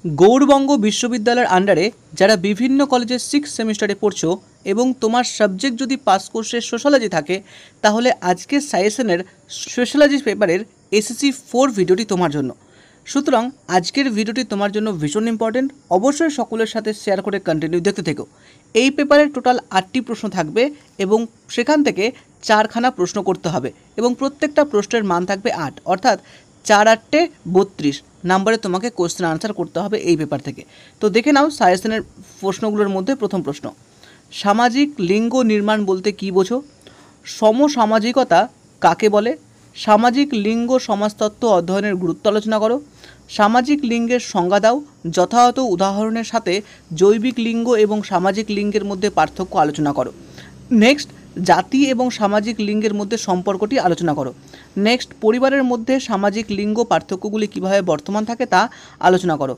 গৌড়বঙ্গ বিশ্ববিদ্যালয়ের আন্ডারে যারা বিভিন্ন কলেজের 6 সেমিস্টারে পড়ছো এবং তোমার সাবজেক্ট যদি পাস কোর্সের সোশ্যালজি থাকে, তাহলে আজকের সাজেশনের সোশ্যালজি পেপারের এসএসসি 4 ভিডিওটি তোমার জন্য। সুতরাং আজকের ভিডিওটি তোমার জন্য ভীষণ ইম্পর্টেন্ট। অবশ্যই সকলের সাথে শেয়ার করে কন্টিনিউ দেখতে থেকো। এই পেপারের টোটাল 8টি প্রশ্ন থাকবে এবং সেখান থেকে 4খানা প্রশ্ন করতে হবে এবং প্রত্যেকটা প্রশ্নের মান থাকবে 8, অর্থাৎ 4 8 32 নাম্বারে তোমাকে কোশ্চেন আনসার করতে হবে এই পেপার থেকে। তো দেখে নাও সাজেশনের প্রশ্নগুলোর মধ্যে প্রথম প্রশ্ন, সামাজিক লিঙ্গ নির্মাণ বলতে কী বোঝো? সমসামাজিকতা কাকে বলে? সামাজিক লিঙ্গ সমাজতত্ত্ব অধ্যয়নের গুরুত্ব আলোচনা করো। সামাজিক লিঙ্গের সংজ্ঞা দাও। যথাযথ উদাহরণের সাথে জৈবিক লিঙ্গ এবং সামাজিক লিঙ্গের মধ্যে পার্থক্য আলোচনা করো। নেক্সট, জাতি এবং সামাজিক লিঙ্গের মধ্যে সম্পর্কটি আলোচনা করো। নেক্সট, পরিবারের মধ্যে সামাজিক লিঙ্গ পার্থক্যগুলি কীভাবে বর্তমান থাকে তা আলোচনা করো।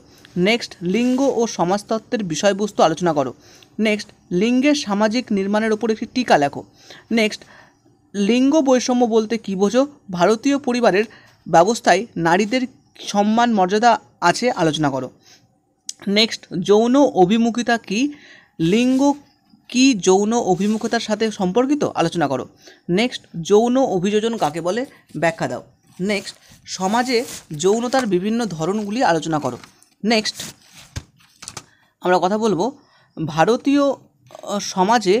নেক্সট, লিঙ্গ ও সমাজতত্ত্বের বিষয়বস্তু আলোচনা করো। নেক্সট, লিঙ্গের সামাজিক নির্মাণের ওপর একটি টিকা লেখো। নেক্সট, লিঙ্গ বৈষম্য বলতে কী বোঝো? ভারতীয় পরিবারের ব্যবস্থায় নারীদের সম্মান মর্যাদা আছে আলোচনা করো। নেক্সট, যৌন অভিমুখিতা কী? লিঙ্গ কি যৌন অভিমুখিতার সাথে সম্পর্কিত আলোচনা করো। নেক্সট, যৌন অভিযোজন কাকে বলে ব্যাখ্যা দাও। নেক্সট, সমাজে যৌনতার বিভিন্ন ধরনগুলি আলোচনা করো। নেক্সট, আমরা কথা বলবো ভারতীয় সমাজে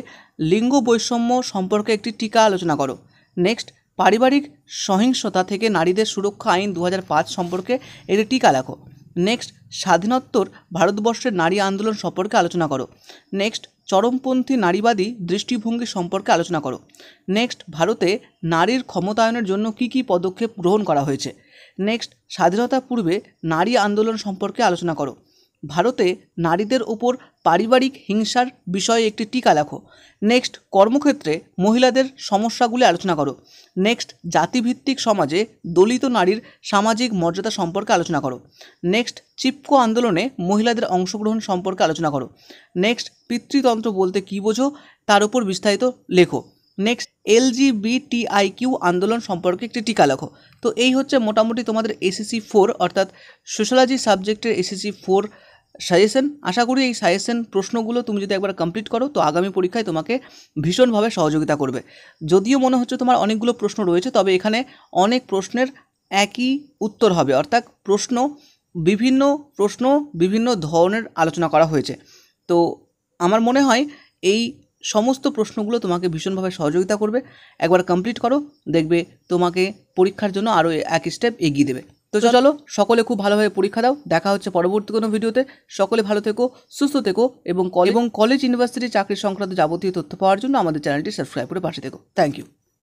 লিঙ্গ বৈষম্য সম্পর্কে একটি টিকা আলোচনা করো। নেক্সট, পারিবারিক সহিংসতা থেকে নারীদের সুরক্ষা আইন 2005 সম্পর্কে একটি টিকা লেখো। নেক্সট, স্বাধীনোত্তর ভারতবর্ষের নারী আন্দোলন সম্পর্কে আলোচনা করো। নেক্সট, চরমপন্থী নারীবাদী দৃষ্টিভঙ্গি সম্পর্কে আলোচনা করো। নেক্সট, ভারতে নারীর ক্ষমতায়নের জন্য কী কী পদক্ষেপ গ্রহণ করা হয়েছে। নেক্সট, স্বাধীনতা পূর্বে নারী আন্দোলন সম্পর্কে আলোচনা করো। ভারতে নারীদের ওপর পারিবারিক হিংসার বিষয়ে একটি টিকা লেখো। নেক্সট, কর্মক্ষেত্রে মহিলাদের সমস্যাগুলি আলোচনা করো। নেক্সট, জাতিভিত্তিক সমাজে দলিত নারীর সামাজিক মর্যাদা সম্পর্কে আলোচনা করো। নেক্সট, চিপকো আন্দোলনে মহিলাদের অংশগ্রহণ সম্পর্কে আলোচনা করো। নেক্সট, পিতৃতন্ত্র বলতে কী বোঝো তার উপর বিস্তারিত লেখো। নেক্সট, LGBTIQ আন্দোলন সম্পর্কে একটি টিকা লেখো। তো এই হচ্ছে মোটামুটি তোমাদের এসএসসি 4 অর্থাৎ সোশ্যালজি সাবজেক্টের এসএসসি 4 সাজেশন। আশা করি এই সাজেশন প্রশ্নগুলো তুমি যদি একবার কমপ্লিট করো তো আগামী পরীক্ষায় তোমাকে ভীষণভাবে সহযোগিতা করবে। যদিও মনে হচ্ছে তোমার অনেকগুলো প্রশ্ন রয়েছে, তবে এখানে অনেক প্রশ্নের একই উত্তর হবে, অর্থাৎ বিভিন্ন বিভিন্ন ধরনের আলোচনা করা হয়েছে। তো আমার মনে হয় এই সমস্ত প্রশ্নগুলো তোমাকে ভীষণভাবে সহযোগিতা করবে। একবার কমপ্লিট করো, দেখবে তোমাকে পরীক্ষার জন্য আরও এক স্টেপ এগিয়ে দেবে। তো চলো সকলে খুব ভালোভাবে পরীক্ষা দাও। দেখা হচ্ছে পরবর্তী কোনো ভিডিওতে। সকলে ভালো থেকো, সুস্থ থেকো এবং কলেজ ইউনিভার্সিটি চাকরি সংক্রান্ত যাবতীয় তথ্য পাওয়ার জন্য আমাদের চ্যানেলটি সাবস্ক্রাইব করে পাশে থেকো। Thank you.